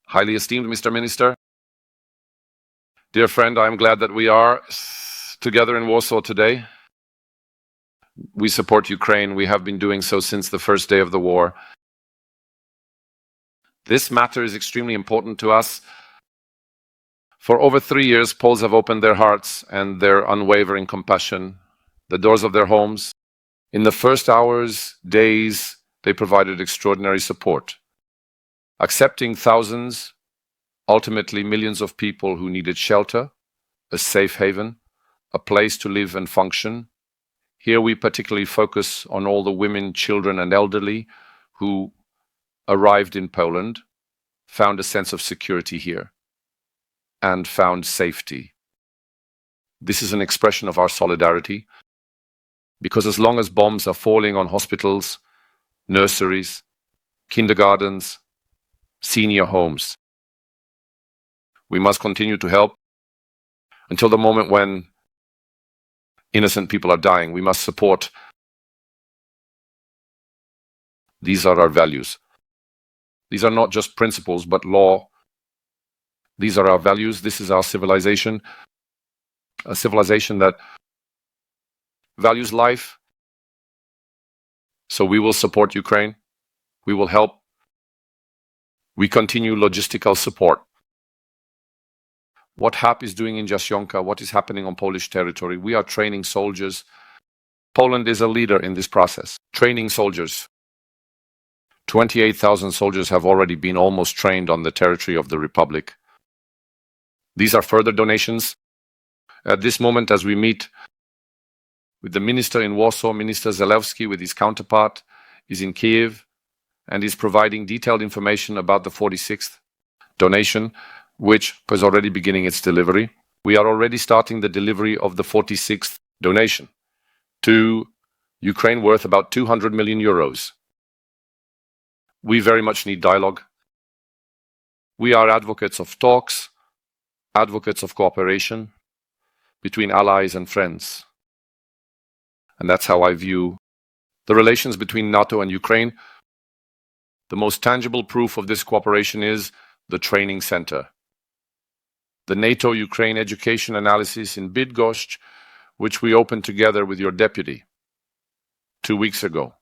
Highly esteemed Mr. Minister, dear friend, I am glad that we are together in Warsaw today. We support Ukraine. We have been doing so since the first day of the war. This matter is extremely important to us. For over 3 years, Poles have opened their hearts and their unwavering compassion, the doors of their homes. In the first hours, days, they provided extraordinary support, accepting thousands, ultimately millions of people who needed shelter, a safe haven, a place to live and function. Here we particularly focus on all the women, children, and elderly who arrived in Poland, found a sense of security here, and found safety. This is an expression of our solidarity, because as long as bombs are falling on hospitals, nurseries, kindergartens, senior homes, we must continue to help until the moment when innocent people are dying. We must support. These are our values. These are not just principles, but law. These are our values. This is our civilization, a civilization that values life. So we will support Ukraine. We will help. We continue logistical support. What HAP is doing in Jasionka, what is happening on Polish territory, we are training soldiers. Poland is a leader in this process, training soldiers. 28,000 soldiers have already been almost trained on the territory of the Republic. These are further donations. At this moment, as we meet with the minister in Warsaw, Minister Zalewski, with his counterpart, is in Kiev and is providing detailed information about the 46th donation, which is already beginning its delivery. We are already starting the delivery of the 46th donation to Ukraine, worth about 200 million euros. We very much need dialogue. We are advocates of talks, advocates of cooperation between allies and friends. And that's how I view the relations between NATO and Ukraine. The most tangible proof of this cooperation is the training center, the NATO-Ukraine education analysis in Bydgoszcz, which we opened together with your deputy 2 weeks ago.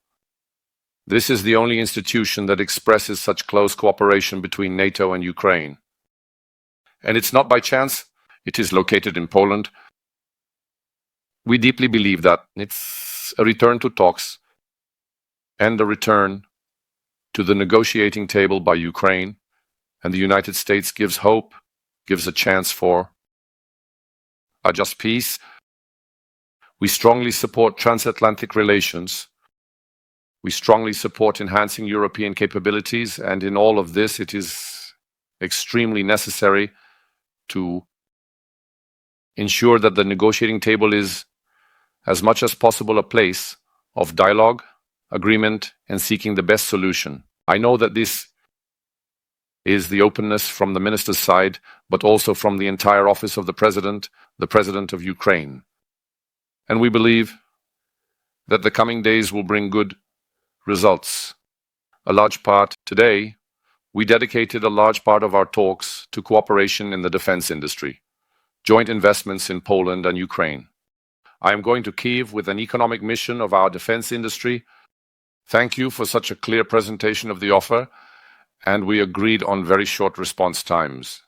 This is the only institution that expresses such close cooperation between NATO and Ukraine. And it's not by chance. It is located in Poland. We deeply believe that it's a return to talks and a return to the negotiating table by Ukraine, and the United States gives hope, gives a chance for a just peace. We strongly support transatlantic relations. We strongly support enhancing European capabilities, and in all of this, it is extremely necessary to ensure that the negotiating table is, as much as possible, a place of dialogue, agreement, and seeking the best solution. I know that this is the openness from the minister's side, but also from the entire office of the president of Ukraine. And we believe that the coming days will bring good results. A large part today, we dedicated a large part of our talks to cooperation in the defense industry, joint investments in Poland and Ukraine. I am going to Kyiv with an economic mission of our defense industry. Thank you for such a clear presentation of the offer, and we agreed on very short response times.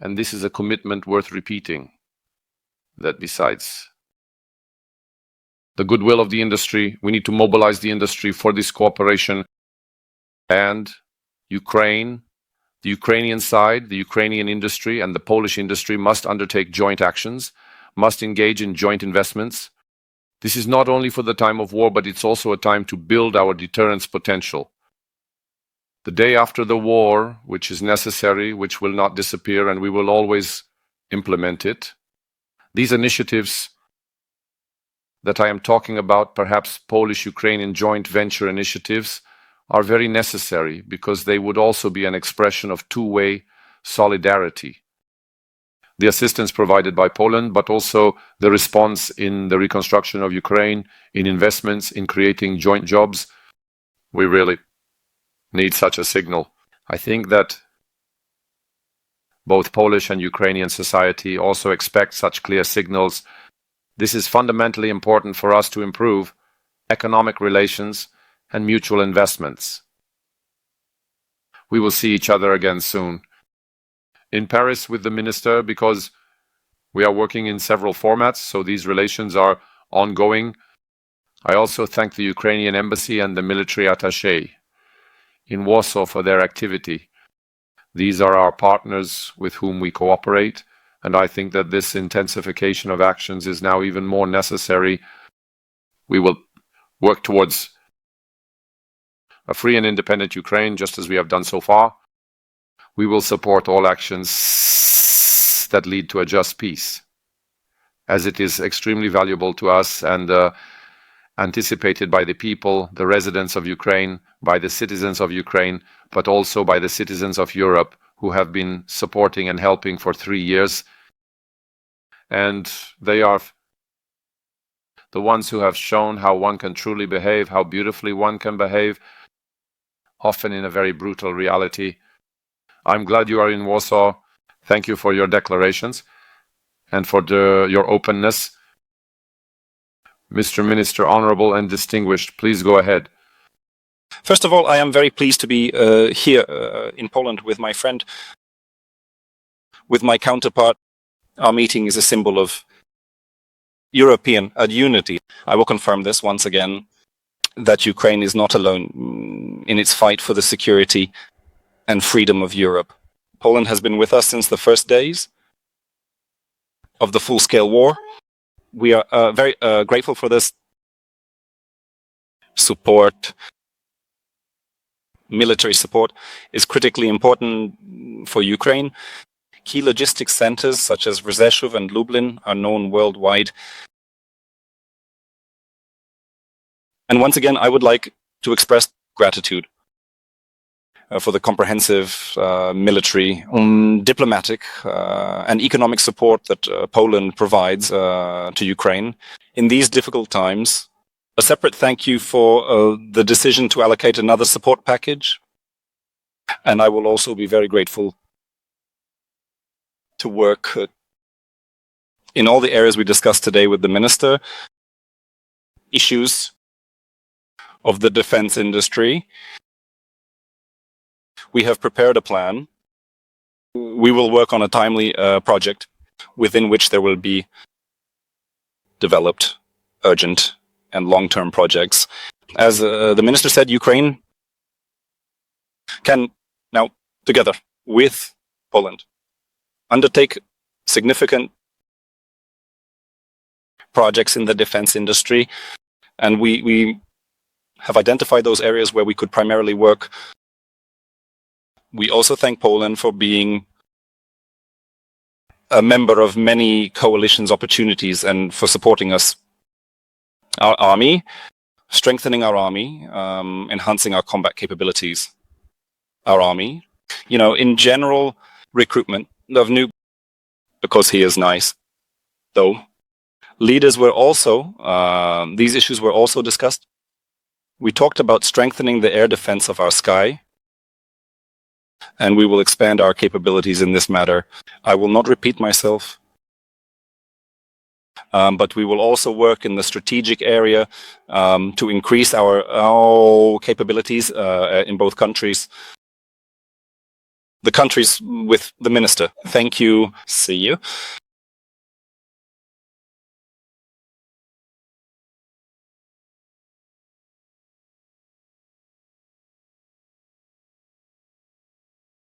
And this is a commitment worth repeating, that besides the goodwill of the industry, we need to mobilize the industry for this cooperation. And Ukraine, the Ukrainian side, the Ukrainian industry, and the Polish industry must undertake joint actions, must engage in joint investments. This is not only for the time of war, but it's also a time to build our deterrence potential. The day after the war, which is necessary, which will not disappear, and we will always implement it. These initiatives that I am talking about, perhaps Polish-Ukrainian joint venture initiatives, are very necessary because they would also be an expression of two-way solidarity. The assistance provided by Poland, but also the response in the reconstruction of Ukraine, in investments, in creating joint jobs. We really need such a signal. I think that Both Polish and Ukrainian society also expect such clear signals. This is fundamentally important for us to improve economic relations and mutual investments. We will see each other again soon. In Paris with the minister, because we are working in several formats, so these relations are ongoing. I also thank the Ukrainian embassy and the military attaché in Warsaw for their activity. These are our partners with whom we cooperate, and I think that this intensification of actions is now even more necessary. We will work towards a free and independent Ukraine, just as we have done so far. We will support all actions that lead to a just peace, as it is extremely valuable to us and anticipated by the people, the residents of Ukraine, by the citizens of Ukraine, but also by the citizens of Europe who have been supporting and helping for 3 years. And they are the ones who have shown how one can truly behave, how beautifully one can behave, often in a very brutal reality. I'm glad you are in Warsaw. Thank you for your declarations and for your openness. Mr. Minister, honorable and distinguished, please go ahead. First of all, I am very pleased to be here in Poland with my friend, with my counterpart. Our meeting is a symbol of European unity. I will confirm this once again, that Ukraine is not alone in its fight for the security and freedom of Europe. Poland has been with us since the first days of the full-scale war. We are very grateful for this support. Military support is critically important for Ukraine. Key logistics centers such as Rzeszów and Lublin are known worldwide. And once again, I would like to express gratitude for the comprehensive military, diplomatic and economic support that Poland provides to Ukraine in these difficult times. A separate thank you for the decision to allocate another support package. And I will also be very grateful to work in all the areas we discussed today with the minister. Issues of the defense industry. We have prepared a plan. We will work on a timely project within which there will be developed urgent and long-term projects. As the minister said, Ukraine can now, together with Poland, undertake significant projects in the defense industry. And we have identified those areas where we could primarily work. We also thank Poland for being a member of many coalitions opportunities and for supporting us. Our army, strengthening our army, enhancing our combat capabilities. Our army, in general, recruitment of new, because he is nice, though. Leaders were also, these issues were also discussed. We talked about strengthening the air defense of our sky, and we will expand our capabilities in this matter. I will not repeat myself. But we will also work in the strategic area to increase our capabilities in both countries. The countries with the minister. Thank you. See you.